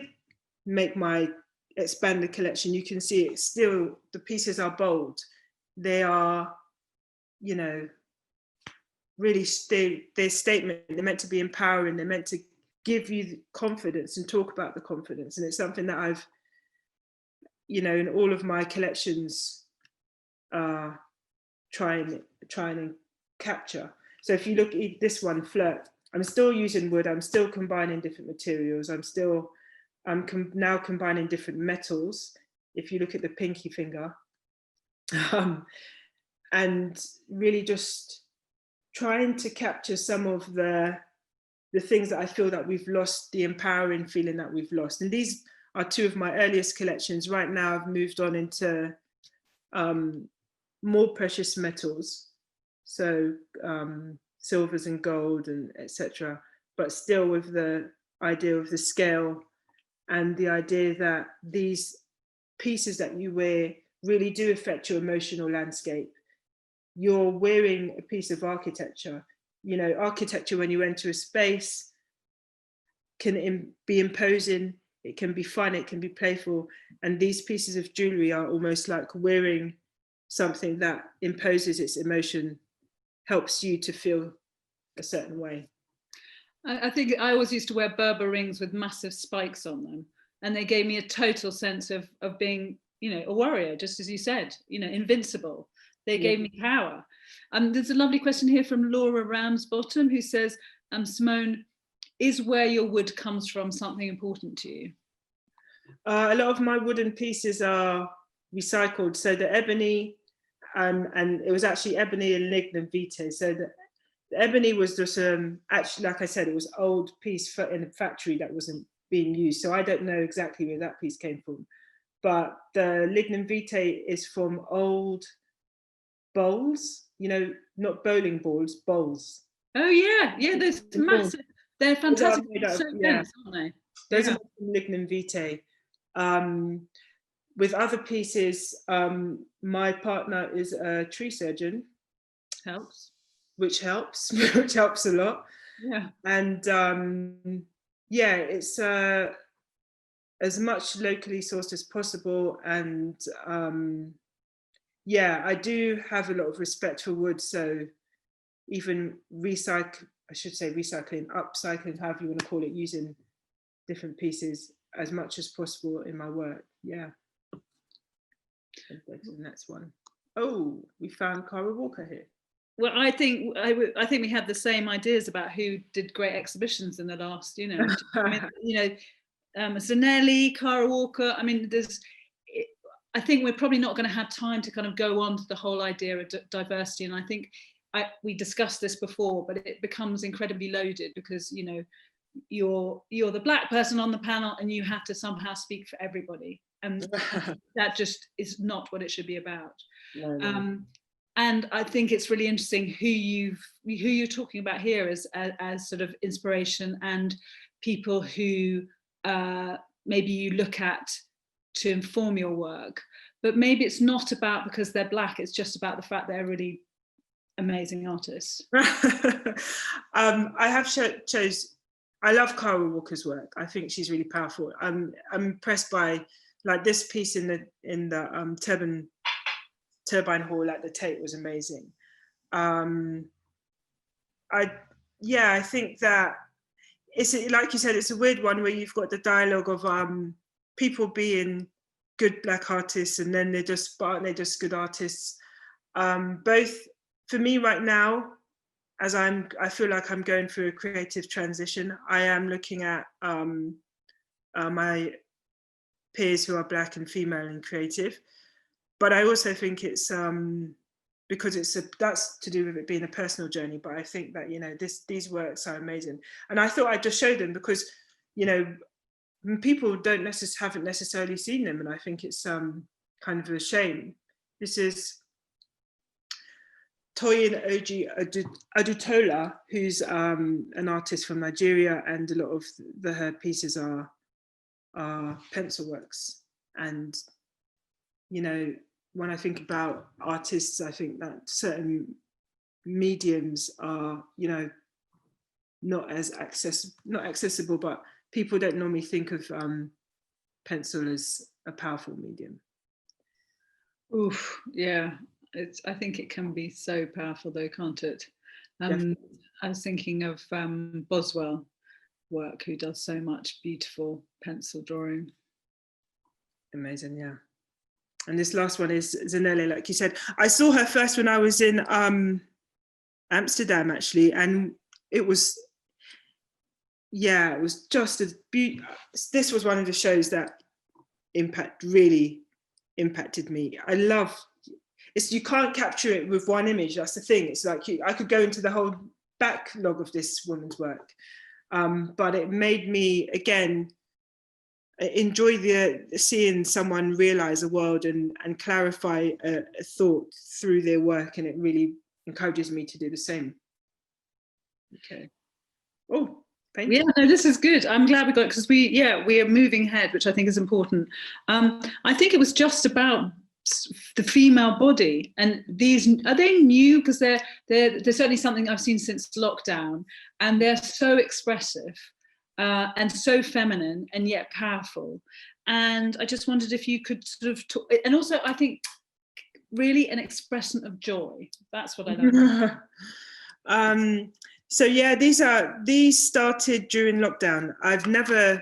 make my expanded collection, you can see it's still, the pieces are bold. They are, you know, really their statement. They're meant to be empowering. They're meant to give you confidence and talk about the confidence. And it's something that I've, you know, in all of my collections, trying and capture. So if you look at this one, Flirt, I'm still using wood. I'm still combining different materials. I'm now combining different metals. If you look at the pinky finger, and really just trying to capture some of the things that I feel that we've lost, the empowering feeling that we've lost. And these are two of my earliest collections. Right now, I've moved on into more precious metals, so silvers and gold and etc. But still with the idea of the scale and the idea that these pieces that you wear really do affect your emotional landscape. You're wearing a piece of architecture. You know, architecture, when you enter a space, can be imposing, it can be fun, it can be playful. And these pieces of jewellery are almost like wearing something that imposes its emotion, helps you to feel a certain way. I think I always used to wear Berber rings with massive spikes on them, and they gave me a total sense of being, you know, a warrior, just as you said, you know, invincible. They gave me power. There's a lovely question here from Laura Ramsbottom, who says, Simone, is where your wood comes from something important to you? A lot of my wooden pieces are recycled. So the ebony, and it was actually ebony and lignum vitae. So the ebony was just actually, like I said, it was old piece in a factory that wasn't being used. So I don't know exactly where that piece came from. But the lignum vitae is from old bowls, you know, not bowling balls, bowls. Oh yeah, yeah, there's massive, they're fantastic. So dense, aren't they? Those are lignum vitae. With other pieces, my partner is a tree surgeon. Helps. Which helps, which helps a lot. Yeah. And yeah, it's as much locally sourced as possible. And yeah, I do have a lot of respect for wood. So even upcycling, however you want to call it, using different pieces as much as possible in my work. Yeah. And the next one. Oh, we found Cara Walker here. Well, I think we have the same ideas about who did great exhibitions in the last, you know, I mean, you know, Zanelli, Cara Walker. I mean, I think we're probably not going to have time to kind of go on to the whole idea of diversity. And I think we discussed this before, but it becomes incredibly loaded because, you know, you're the Black person on the panel and you have to somehow speak for everybody. And that just is not what it should be about. No. And I think it's really interesting who you're talking about here as sort of inspiration and people who maybe you look at to inform your work, but maybe it's not about because they're Black, it's just about the fact they're really amazing artists. I have I love Cara Walker's work. I think she's really powerful. I'm impressed by like this piece in the Turbine Hall at the Tate was amazing. I think that it's, like you said, it's a weird one where you've got the dialogue of people being good Black artists and then they're just good artists. Both for me right now, as I feel like I'm going through a creative transition, I am looking at my peers who are Black and female and creative. But I also think it's because that's to do with it being a personal journey. But I think that, you know, these works are amazing, and I thought I'd just show them because, you know, people haven't necessarily seen them, and I think it's kind of a shame. This is Toyin Oji Adutola, who's an artist from Nigeria, and a lot of her pieces are are pencil works. And, you know, when I think about artists, I think that certain mediums are, you know, not accessible, but people don't normally think of pencil as a powerful medium. Oof, yeah, I think it can be so powerful though, can't it? I was thinking of Boswell work, who does so much beautiful pencil drawing. Amazing, yeah. And this last one is Zanele, like you said. I saw her first when I was in Amsterdam, actually, and it was, yeah, it was just as beautiful. This was one of the shows that really impacted me. I love, you can't capture it with one image, that's the thing. It's like, I could go into the whole backlog of this woman's work, but it made me, again, enjoy seeing someone realize a world and clarify a thought through their work, and it really encourages me to do the same. Okay. Oh, painting. Yeah, no, this is good. I'm glad we got it, because we are moving ahead, which I think is important. I think it was just about the female body, and these, are they new? Because they're certainly something I've seen since lockdown, and they're so expressive. And so feminine and yet powerful. And I just wondered if you could sort of talk, and also I think really an expression of joy. That's what I like. So yeah, these started during lockdown. I've never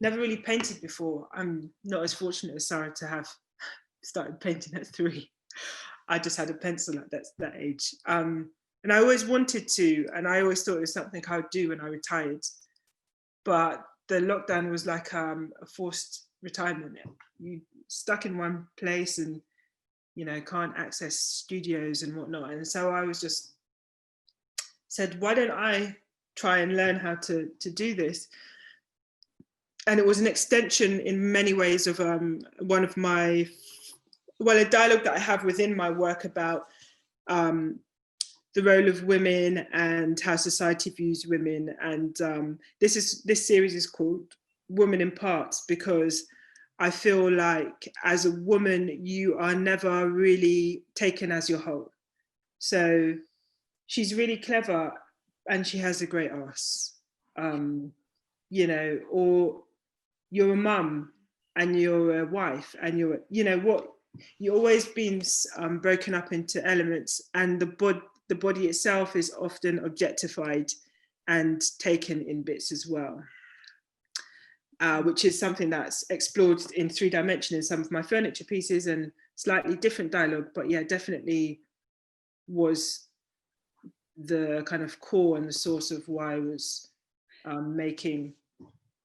really painted before. I'm not as fortunate as Sarah to have started painting at 3. I just had a pencil at that age. And I always wanted to, and I always thought it was something I would do when I retired. But the lockdown was like a forced retirement. You stuck in one place and, you know, can't access studios and whatnot. And so I was just said, why don't I try and learn how to do this? And it was an extension in many ways of one of my, a dialogue that I have within my work about the role of women and how society views women. And this series is called Woman in Parts, because I feel like as a woman, you are never really taken as your whole. So she's really clever and she has a great arse, you know, or you're a mum and you're a wife and you're, you know, what, you're always being broken up into elements, and the body itself is often objectified and taken in bits as well, which is something that's explored in 3 dimension in some of my furniture pieces, and slightly different dialogue, but yeah, definitely was the kind of core and the source of why I was making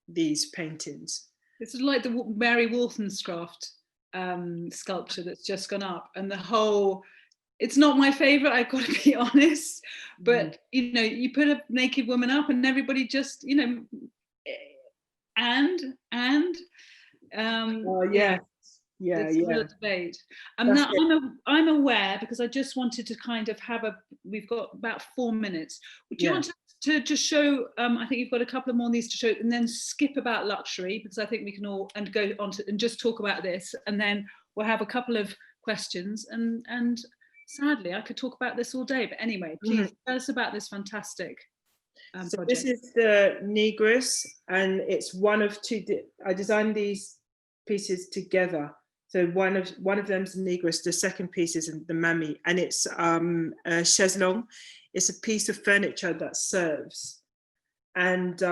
these paintings. It's like the Mary Wollstonecraft sculpture that's just gone up, and the whole, it's not my favorite, I've got to be honest, but you know, you put a naked woman up and everybody just, you know, yeah, it's a real debate. Now I'm aware, because I just wanted to kind of have we've got about 4 minutes. Would you want to just show, I think you've got a couple of more of these to show, and then skip about luxury, because I think we can all, and go on to and just talk about this, and then we'll have a couple of questions, and sadly I could talk about this all day, but anyway, please tell us about this fantastic so project. This is the Negress, and it's one of 2. I designed these pieces together. So one of them's the Negress, the second piece is the Mammy, and it's a chaise longue. It's a piece of furniture that serves, and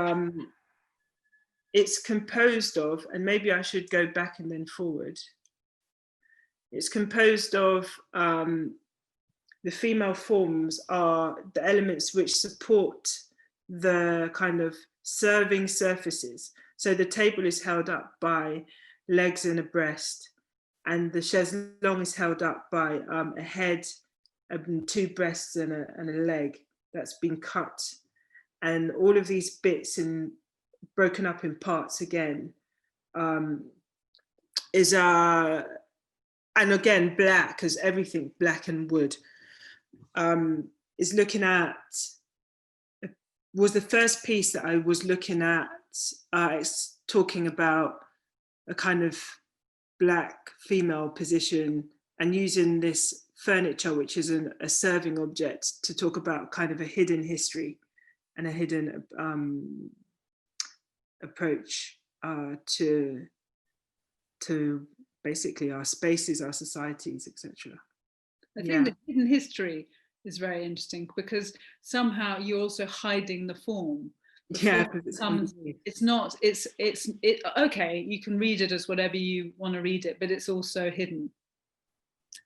it's composed of, and maybe I should go back and then forward. It's composed of, the female forms are the elements which support the kind of serving surfaces. So the table is held up by legs and a breast, and the chaise longue is held up by a head, 2 breasts and a leg that's been cut. And all of these bits broken up in parts again is and again black, as everything black and wood, is looking at, was the first piece that I was looking at it's talking about a kind of Black female position and using this furniture, which is a serving object, to talk about kind of a hidden history and a hidden approach to basically our spaces, our societies, etc. I think the hidden history is very interesting because somehow you're also hiding the form. It's not, okay, you can read it as whatever you want to read it, but it's also hidden.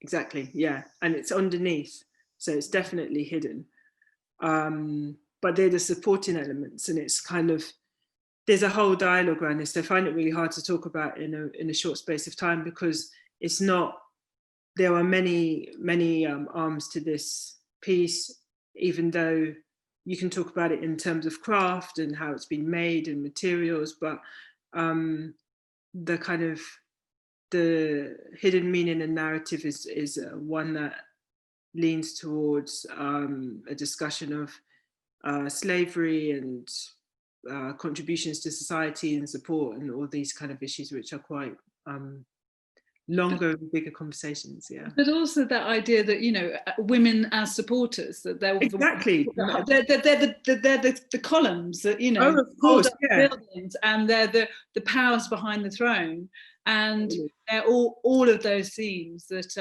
Exactly, yeah, and it's underneath, so it's definitely hidden. But they're the supporting elements, and it's kind of, there's a whole dialogue around this. I find it really hard to talk about in a short space of time because it's not, there are many arms to this piece, even though you can talk about it in terms of craft and how it's been made and materials, but the kind of the hidden meaning and narrative is one that leans towards a discussion of slavery and contributions to society and support and all these kind of issues, which are quite longer and bigger conversations. Yeah, but also that idea that, you know, women as supporters, that they're exactly they're the columns that, you know, of course, buildings, and they're the powers behind the throne, and they're all of those themes that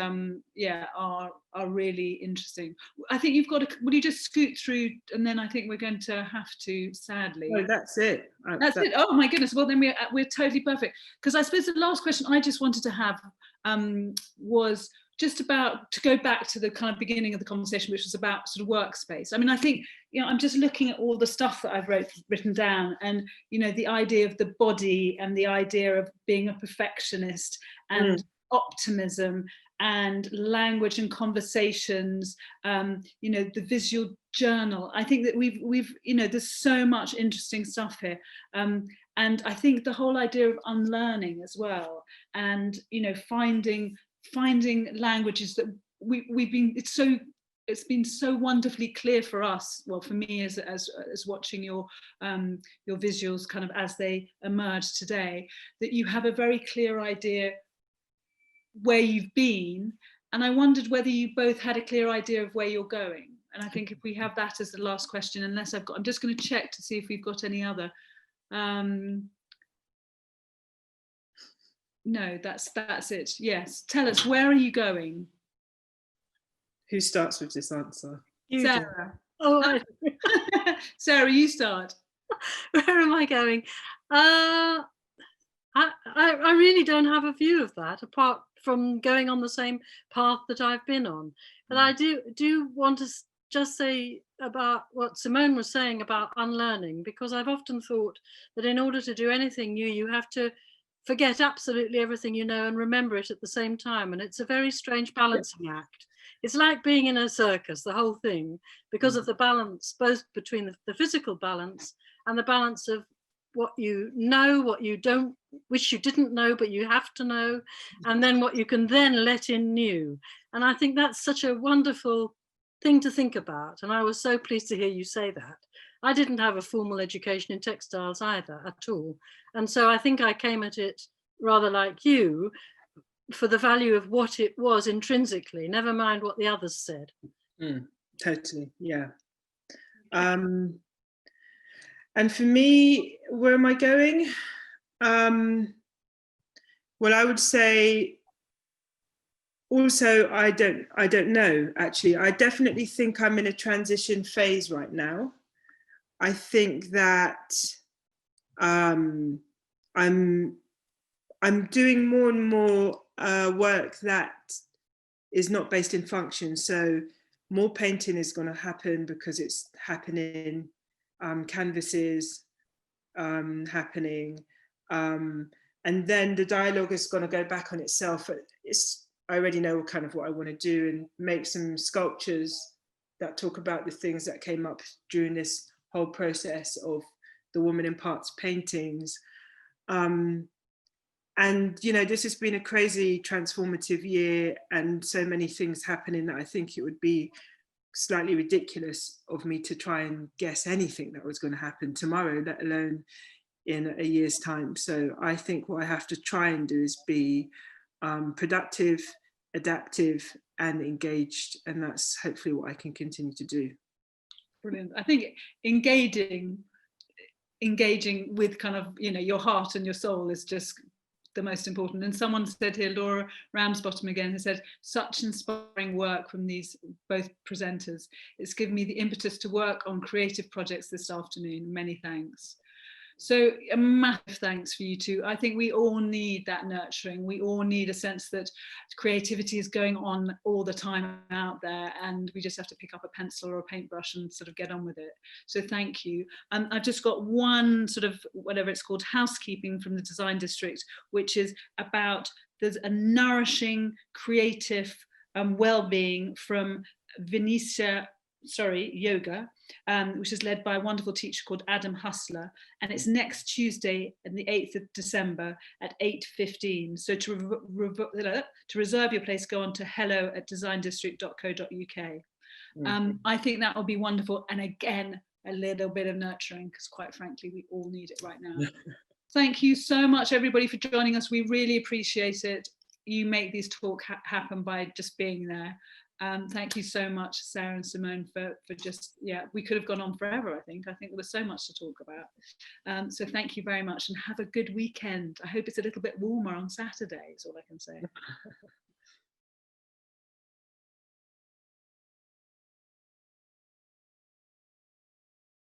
are really interesting. I think you've got to, will you just scoot through, and then I think we're going to have to, sadly. Oh, that's it. That's it. Oh my goodness. Well, then we're totally perfect. Because I suppose the last question I just wanted to have was just about, to go back to the kind of beginning of the conversation, which was about sort of workspace. I mean, I think, you know, I'm just looking at all the stuff that I've written down, and, you know, the idea of the body and the idea of being a perfectionist and optimism and language and conversations, you know, the visual journal. I think that we've you know, there's so much interesting stuff here, and I think the whole idea of unlearning as well, and, you know, finding languages that we've been, it's been so wonderfully clear for us, well, for me as watching your visuals kind of as they emerge today, that you have a very clear idea where you've been, and I wondered whether you both had a clear idea of where you're going. And I think if we have that as the last question, unless I'm just going to check to see if we've got any other. No, that's it. Yes, tell us, where are you going? Who starts with this answer? Sarah. Oh, Sarah, you start. Where am I going? I really don't have a view of that, apart from going on the same path that I've been on. But I do want to just say about what Simone was saying about unlearning, because I've often thought that in order to do anything new, you have to forget absolutely everything you know and remember it at the same time. And it's a very strange balancing act. It's like being in a circus, the whole thing, because of the balance, both between the physical balance and the balance of what you know, what you don't, wish you didn't know, but you have to know, and then what you can then let in new. And I think that's such a wonderful thing to think about. And I was so pleased to hear you say that. I didn't have a formal education in textiles either at all. And so I think I came at it rather like you, for the value of what it was intrinsically, never mind what the others said. Totally, yeah. And for me, where am I going? Well, I would say also, I don't know, actually. I definitely think I'm in a transition phase right now. I think that I'm doing more and more work that is not based in function. So more painting is going to happen because it's happening, canvases happening, and then the dialogue is going to go back on itself. I already know kind of what I want to do, and make some sculptures that talk about the things that came up during this whole process of the Woman in Parts paintings. And, you know, this has been a crazy transformative year, and so many things happening that I think it would be slightly ridiculous of me to try and guess anything that was going to happen tomorrow, let alone in a year's time. So I think what I have to try and do is be productive, adaptive and engaged, and that's hopefully what I can continue to do. Brilliant. I think engaging with kind of, you know, your heart and your soul is just the most important. And someone said here, Laura Ramsbottom again, has said, such inspiring work from these both presenters. It's given me the impetus to work on creative projects this afternoon. Many thanks. So a massive thanks for you two. I think we all need that nurturing. We all need a sense that creativity is going on all the time out there, and we just have to pick up a pencil or a paintbrush and sort of get on with it. So thank you. I've just got one sort of, whatever it's called, housekeeping from the Design District, which is about, there's a nourishing, creative well-being from Venetia yoga, which is led by a wonderful teacher called Adam Hustler, and it's next Tuesday and the 8th of December at 8:15. So to reserve your place, go on to hello@designdistrict.co.uk. I think that will be wonderful, and again a little bit of nurturing, because quite frankly we all need it right now. Thank you so much everybody for joining us. We really appreciate it. You make these talks happen by just being there. Thank you so much, Sarah and Simone, for just, yeah, we could have gone on forever, I think. there was so much to talk about. So thank you very much, and have a good weekend. I hope it's a little bit warmer on Saturday, is all I can say.